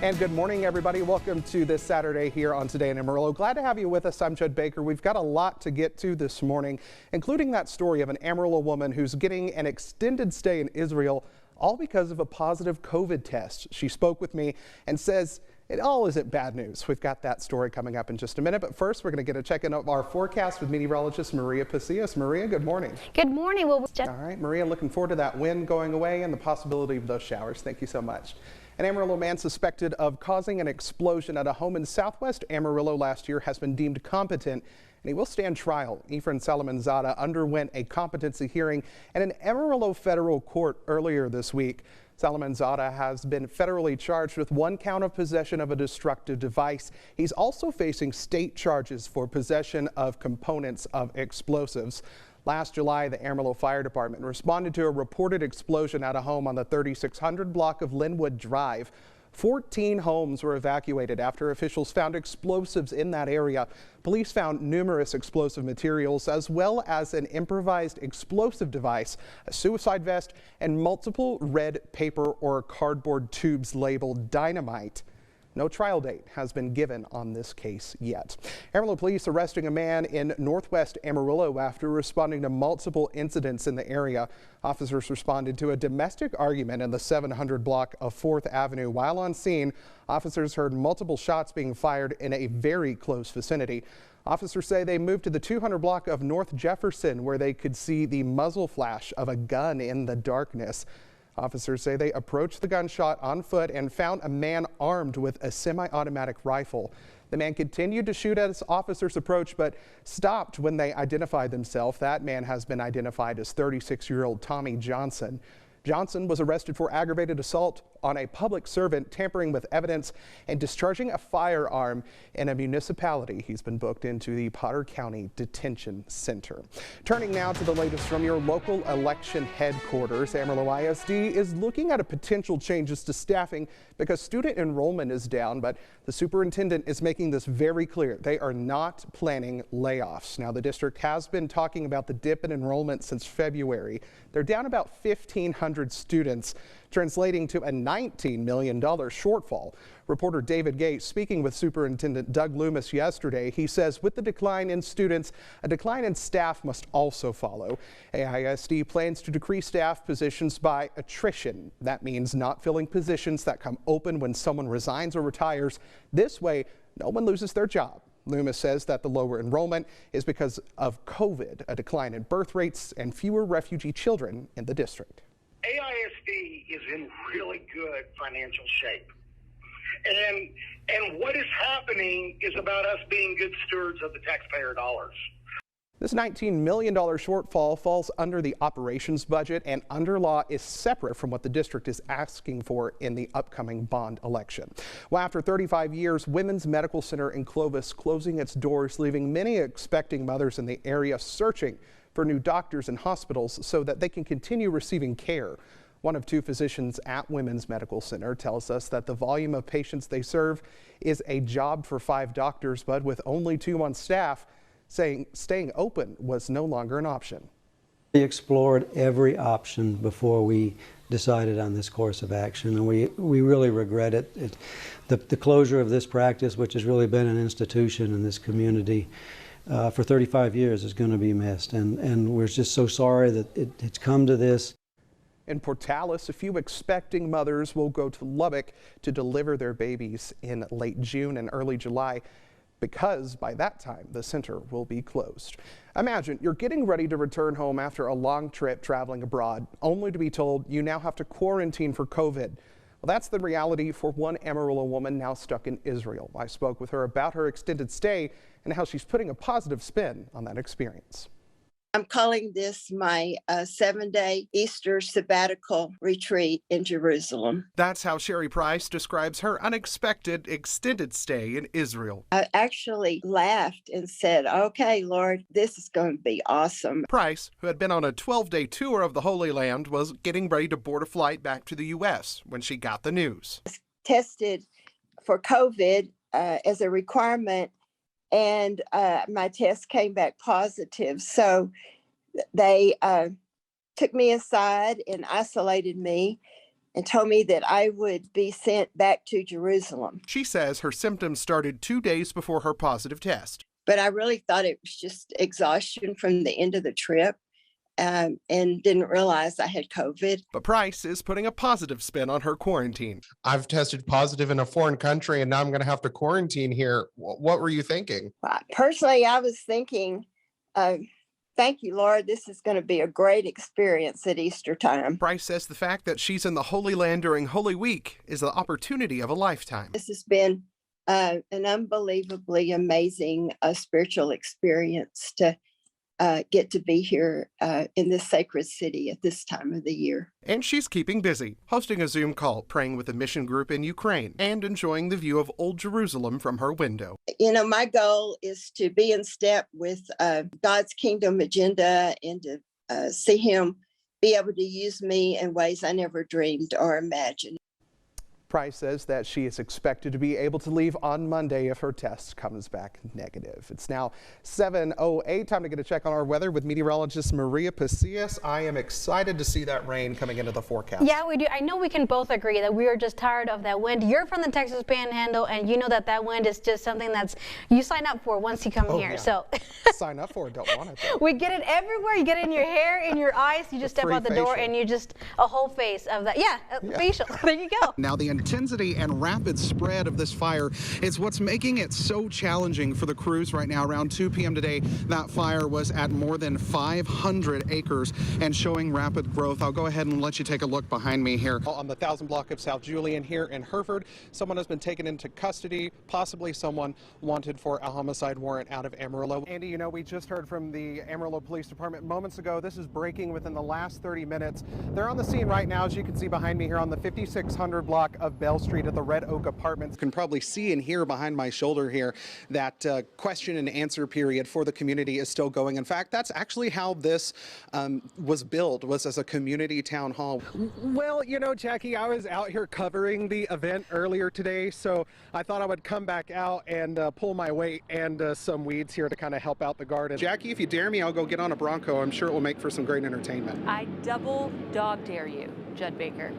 And good morning, everybody. Welcome to this Saturday here on Today in Amarillo. Glad to have you with us. I'm Judd Baker. We've got a lot to get to this morning, including that story of an Amarillo woman who's getting an extended stay in Israel, all because of a positive COVID test. She spoke with me and says it all isn't bad news. We've got that story coming up in just a minute. But first, we're going to get a check-in of our forecast with meteorologist Maria Pasillas. Maria, good morning. Good morning. Well, all right, Maria, looking forward to that wind going away and the possibility of those showers. Thank you so much. An Amarillo man suspected of causing an explosion at a home in southwest Amarillo last year has been deemed competent, and he will stand trial. Efren Salamanzada underwent a competency hearing at an Amarillo federal court earlier this week. Salamanzada has been federally charged with 1 count of possession of a destructive device. He's also facing state charges for possession of components of explosives. Last July, the Amarillo Fire Department responded to a reported explosion at a home on the 3600 block of Linwood Drive. 14 homes were evacuated after officials found explosives in that area. Police found numerous explosive materials as well as an improvised explosive device, a suicide vest, and multiple red paper or cardboard tubes labeled dynamite. No trial date has been given on this case yet. Amarillo police arresting a man in northwest Amarillo after responding to multiple incidents in the area. Officers responded to a domestic argument in the 700 block of 4th Avenue. While on scene, officers heard multiple shots being fired in a very close vicinity. Officers say they moved to the 200 block of North Jefferson, where they could see the muzzle flash of a gun in the darkness. Officers say they approached the gunshot on foot and found a man armed with a semi-automatic rifle. The man continued to shoot as officers approached, but stopped when they identified themselves. That man has been identified as 36-year-old Tommy Johnson. Johnson was arrested for aggravated assault on a public servant, tampering with evidence, and discharging a firearm in a municipality. He's been booked into the Potter County Detention Center. Turning now to the latest from your local election headquarters, Amarillo ISD is looking at a potential changes to staffing because student enrollment is down, but the superintendent is making this very clear. They are not planning layoffs. Now, the district has been talking about the dip in enrollment since February. They're down about 1,500 students, translating to a $19 million shortfall. Reporter David Gates speaking with Superintendent Doug Loomis yesterday. He says with the decline in students, a decline in staff must also follow. AISD plans to decrease staff positions by attrition. That means not filling positions that come open when someone resigns or retires. This way, no one loses their job. Loomis says that the lower enrollment is because of COVID, a decline in birth rates, and fewer refugee children in the district. AISD is in really good financial shape. And what is happening is about us being good stewards of the taxpayer dollars. This $19 million shortfall falls under the operations budget and under law is separate from what the district is asking for in the upcoming bond election. Well, after 35 years, Women's Medical Center in Clovis closing its doors, leaving many expecting mothers in the area searching for new doctors and hospitals so that they can continue receiving care. One of 2 physicians at Women's Medical Center tells us that the volume of patients they serve is a job for 5 doctors, but with only 2 on staff, saying staying open was no longer an option. We explored every option before we decided on this course of action, and we really regret it. The closure of this practice, which has really been an institution in this community for 35 years, is going to be missed, and we're just so sorry that it's come to this. In Portales, a few expecting mothers will go to Lubbock to deliver their babies in late June and early July, because by that time the center will be closed. Imagine you're getting ready to return home after a long trip traveling abroad, only to be told you now have to quarantine for COVID. Well, that's the reality for one Amarillo woman now stuck in Israel. I spoke with her about her extended stay and how she's putting a positive spin on that experience. I'm calling this my 7-day Easter sabbatical retreat in Jerusalem. That's how Sherry Price describes her unexpected extended stay in Israel. I actually laughed and said, okay, Lord, this is going to be awesome. Price, who had been on a 12-day tour of the Holy Land, was getting ready to board a flight back to the U.S. when she got the news. Tested for COVID as a requirement, and my test came back positive. So they took me aside and isolated me and told me that I would be sent back to Jerusalem. She says her symptoms started 2 days before her positive test. But I really thought it was just exhaustion from the end of the trip, and didn't realize I had COVID. But Price is putting a positive spin on her quarantine. I've tested positive in a foreign country and now I'm going to have to quarantine here. What were you thinking? Personally, I was thinking, thank you, Lord, this is going to be a great experience at Easter time. Price says the fact that she's in the Holy Land during Holy Week is the opportunity of a lifetime. This has been an unbelievably amazing spiritual experience to get to be here in this sacred city at this time of the year. And she's keeping busy, hosting a Zoom call, praying with a mission group in Ukraine, and enjoying the view of Old Jerusalem from her window. You know, my goal is to be in step with God's kingdom agenda and to see him be able to use me in ways I never dreamed or imagined. Price says that she is expected to be able to leave on Monday if her test comes back negative. It's now 7:08. Time to get a check on our weather with meteorologist Maria Pasillas. I am excited to see that rain coming into the forecast. Yeah, we do. I know we can both agree that we are just tired of that wind. You're from the Texas Panhandle, and you know that that wind is just something that's you sign up for once you come here. Yeah. So Sign up for it, don't want it though. we get it everywhere. You get it in your hair, in your eyes. You just step Free out the door, facial. and you just a whole face of that. Yeah, facial. There you go. Now, the intensity and rapid spread of this fire is what's making it so challenging for the crews right now. Around 2 p.m. today, that fire was at more than 500 acres and showing rapid growth. I'll go ahead and let you take a look behind me here. On the 1000 block of South Julian here in Hereford, someone has been taken into custody, possibly someone wanted for a homicide warrant out of Amarillo. Andy, you know, we just heard from the Amarillo Police Department moments ago. This is breaking within the last 30 minutes. They're on the scene right now, as you can see behind me here on the 5600 block of Bell Street at the Red Oak Apartments. You can probably see and hear behind my shoulder here that question and answer period for the community is still going. In fact, that's actually how this was billed, was as a community town hall. Well, you know, Jackie, I was out here covering the event earlier today, so I thought I would come back out and pull my weight and some weeds here to kind of help out the garden. Jackie, if you dare me, I'll go get on a Bronco. I'm sure it will make for some great entertainment. I double dog dare you, Judd Baker.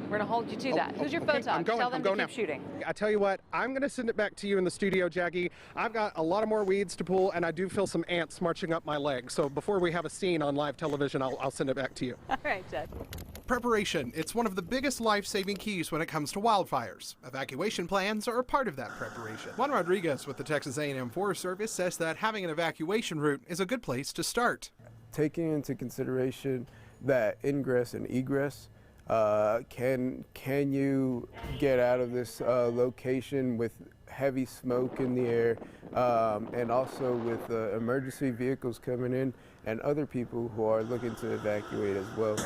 We're going to hold you to that. Who's your photog? I'm going, Tell them I'm to going keep now. shooting. I tell you what, I'm going to send it back to you in the studio, Jackie. I've got a lot of more weeds to pull, and I do feel some ants marching up my legs. So before we have a scene on live television, I'll send it back to you. All right, Judd. Preparation. It's one of the biggest life-saving keys when it comes to wildfires. Evacuation plans are a part of that preparation. Juan Rodriguez with the Texas A&M Forest Service says that having an evacuation route is a good place to start. Taking into consideration that ingress and egress, can you get out of this location with heavy smoke in the air, and also with emergency vehicles coming in and other people who are looking to evacuate as well.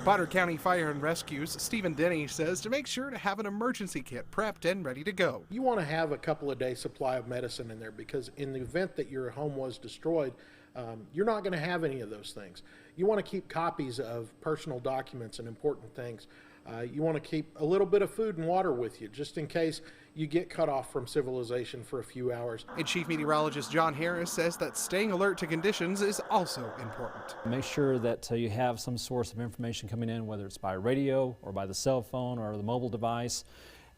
Potter County Fire and Rescue's Stephen Denny says to make sure to have an emergency kit prepped and ready to go. You want to have a couple of days supply of medicine in there, because in the event that your home was destroyed, you're not going to have any of those things. You want to keep copies of personal documents and important things. You want to keep a little bit of food and water with you, just in case you get cut off from civilization for a few hours. And Chief Meteorologist John Harris says that staying alert to conditions is also important. Make sure that you have some source of information coming in, whether it's by radio or by the cell phone or the mobile device.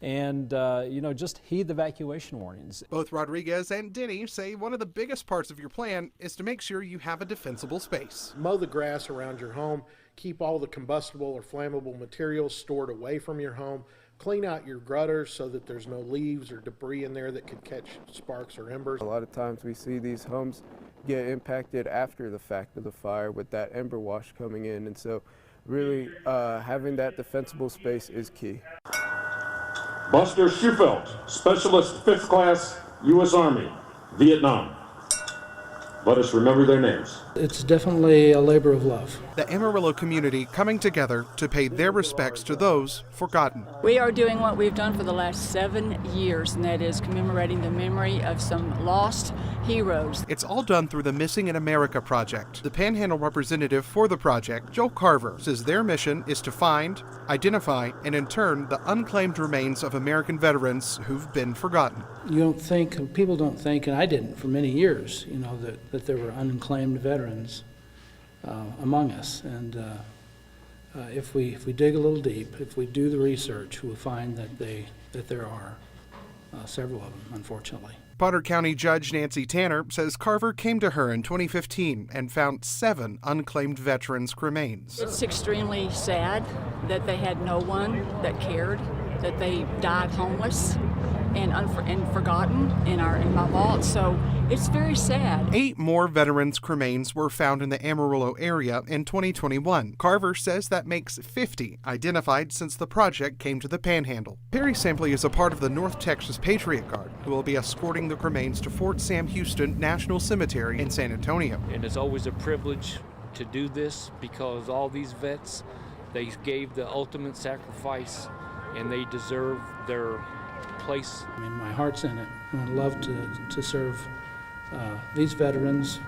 And, you know, just heed the evacuation warnings. Both Rodriguez and Denny say one of the biggest parts of your plan is to make sure you have a defensible space. Mow the grass around your home. Keep all the combustible or flammable materials stored away from your home. Clean out your gutters so that there's no leaves or debris in there that could catch sparks or embers. A lot of times we see these homes get impacted after the fact of the fire with that ember wash coming in, and so really having that defensible space is key. Buster Schufelt, Specialist 5th Class, U.S. Army, Vietnam. Let us remember their names. It's definitely a labor of love. The Amarillo community coming together to pay their respects to those forgotten. We are doing what we've done for the last 7 years, and that is commemorating the memory of some lost heroes. It's all done through the Missing in America project. The Panhandle representative for the project, Joe Carver, says their mission is to find, identify, and intern the unclaimed remains of American veterans who've been forgotten. You don't think, people don't think, and I didn't for many years, you know, that there were unclaimed veterans among us. And if we dig a little deep, if we do the research, we'll find that there are several of them, unfortunately. Potter County Judge Nancy Tanner says Carver came to her in 2015 and found 7 unclaimed veterans' cremains. It's extremely sad that they had no one that cared, that they died homeless and forgotten in my vault. So it's very sad. 8 more veterans' cremains were found in the Amarillo area in 2021. Carver says that makes 50 identified since the project came to the Panhandle. Perry Sampley is a part of the North Texas Patriot Guard, who will be escorting the cremains to Fort Sam Houston National Cemetery in San Antonio. And it's always a privilege to do this because all these vets, they gave the ultimate sacrifice and they deserve their place. I mean, my heart's in it. I would love to serve these veterans